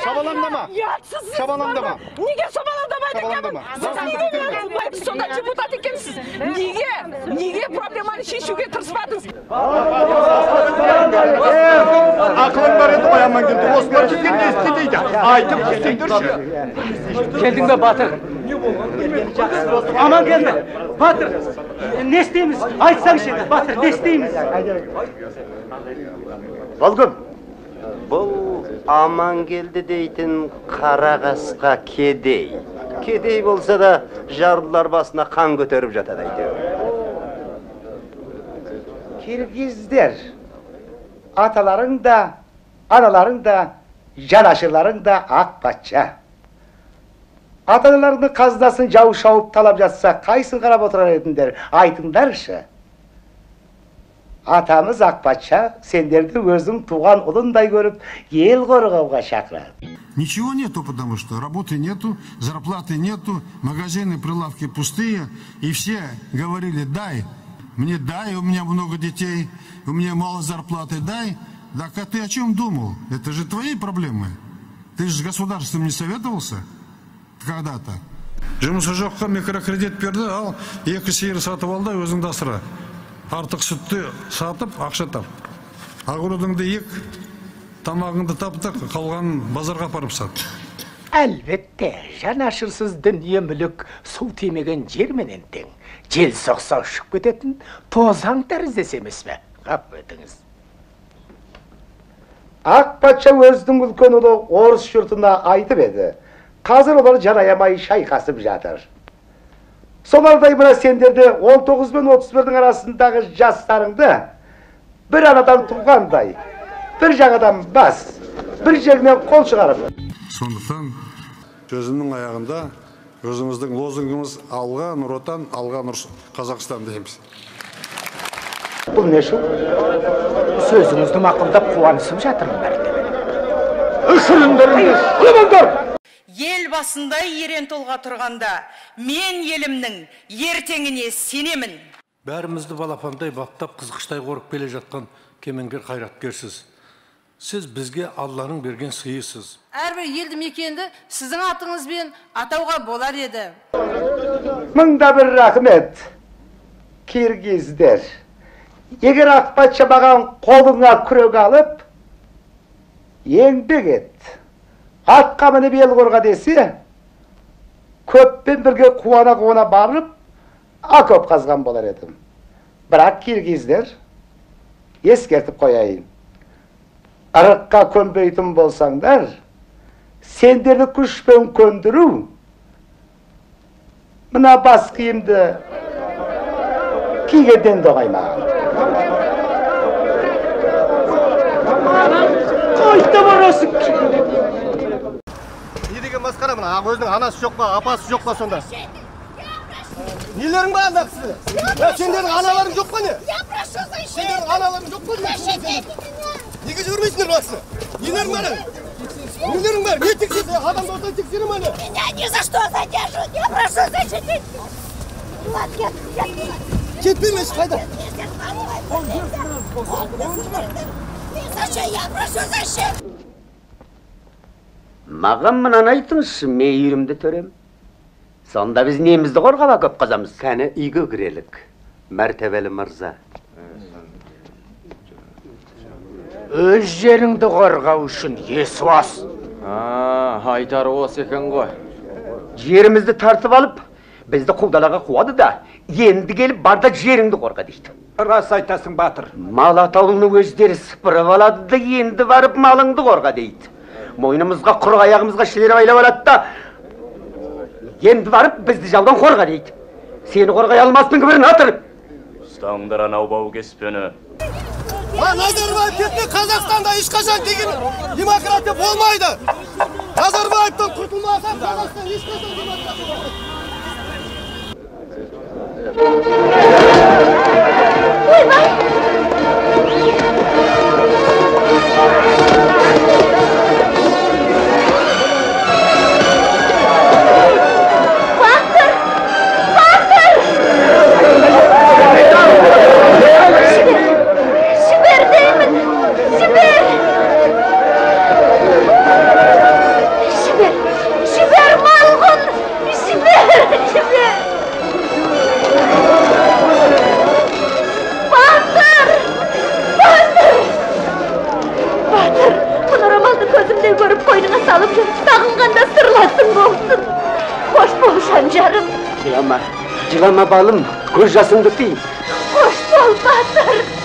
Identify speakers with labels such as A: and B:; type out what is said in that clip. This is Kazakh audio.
A: Şabalandama. Şabalandama.
B: Niye şabalandama? Siz sonda депутат екенсіз. Неге проблеманы шешуге тырыспадыңыз?
A: Aklın var еді баяннан келді. Осылар келгенде істе дейді. Айтып істейдірші.
C: Келдің бе Батыр? Aman gelme. Batır. Ne isteyimiz? Айтсаңшы, Батыр, ne isteyimiz?
D: Volgum. Бұл aman geldi дейтін қара қасқа кедей. Кедей болса да жарлылар басына қан көтеріп жатады әйтеуір. Kirgizler, ataların da, anaların da, janaşırların da Akpaça. Atalarını kazdasın javu şaup talap жатса, kayсын qarap oturar edinler, айтыңдаршы. Atamız Akpaça, senderdi özün tuğan ulunday görüp, ел қорғауға шақырады.
E: Ничего нету, потому что работы нету, зарплаты нету, магазины, прилавки пустые, и все говорили: дай, мне дай, у меня много детей, у меня мало зарплаты, дай. Так а ты о чем думал? Это же твои проблемы. Ты же с государством не советовался когда-то. Жұмысы жоққа микрокредит берді, ал екі сиыр сатып алды, өзіңді асыра. Артық сүтті сатып, ақша тап. Ағырудыңды ек, тамағыңды таптық, қалғанын базарға апарып сат.
F: Әлбетте, жанашырсыз дүние мүлік су тимеген жерменен тең. Жел соқса ұшып кететін тозаң тәріздес емес пе? Қап өтіңіз.
D: Akpaça özдің үлкен ұлы орыс жұртына айтып еді. Қазір олар жараямай шайқасып жатыр. Солардай мына сендерді 19 мен 31-дің арасындағы жастарыңды бір анадан туғандай, бір жағадан бас, бір жерінен қол шығарып.
E: Сондықтан сөзімнің аяғында өзіміздің лозунгымыз алға нұр отан, алға нұр Қазақстан дейміз.
D: Бұл не шу?
F: Сөзіңізді мақұлдап қуанысып жатырмын мәртебе.
D: Үшіріндіріңіз, құлымыңдар!
G: Ел басында ерен толға тұрғанда, мен елімнің ертеңіне сенемін.
H: Бәрімізді балапандай баптап қызғыштай қорып келе жатқан кемеңгер қайраткерсіз. Сіз бізге Алланың берген сыйысыз.
G: Әрбір елді мекенді сіздің атыңызбен атауға болар еді.
D: Мыңда бір рахмет, киргиздер. Егер Акпача маған қолыңа күрек алып, еңбек ет, атқа мініп ел қорға десе, көппен бірге қуана барып, окоп қазған болар едім. Бірақ киргиздер, ескертіп қояйын. Арыққа көнбейтін болсаңдар, сендерді күшпен көндіру, мына бас киімді кигенден доғаймаған.
F: Қойты барасың!
A: Не деген масқара мына, өзінің анасы жоқ па, апасы жоқ па сонда? Нелерің бар анда кісі? Сендердің аналарың жоқ па не? Сендердің аналарың жоқ па? Неге жүрмейсіңдер бақсы? Нелерің бар? Нелерің бар? Не тексерді? Адамды осылай тексерем әлі?
B: Меня ни за что задержат, я прошу защитить.
A: Кетпеймеш қайда?
B: Зачем я прошу защиты?
D: Маған мынаны айтыңызшы, мейірімді төрем. Сонда біз немізді қорғаба көп қазамыз? Кәні үйге кірелік, мәртебелі мырза.
F: Өз жеріңді қорғау үшін есуас.
C: Айтары осы екен ғой.
D: Жерімізді тартып алып, бізді құлдалаға қуады да, енді келіп барда жеріңді қорға дейді.
F: Рас айтасың, Батыр.
D: Мал атаулыны өздері сыпырып алады да, енді барып малыңды қорға дейді. Мойнымызға, құр аяғымызға шілері байлап алады да, енді барып бізді жаудан қорға дейді. Сені қорғай алмаспын кібірін атыр.
I: Ұстаңдар анау бау кеспені.
A: Назарбаев кетпе, Қазақстанда ешқашан деген демократия болмайды. Назарбаевтан құртылмасақ, Қазақстан ешқашан демократия болмайды.
C: Жылама, жылама балым, көз жасыңды тый.
B: Қош бол, батыр.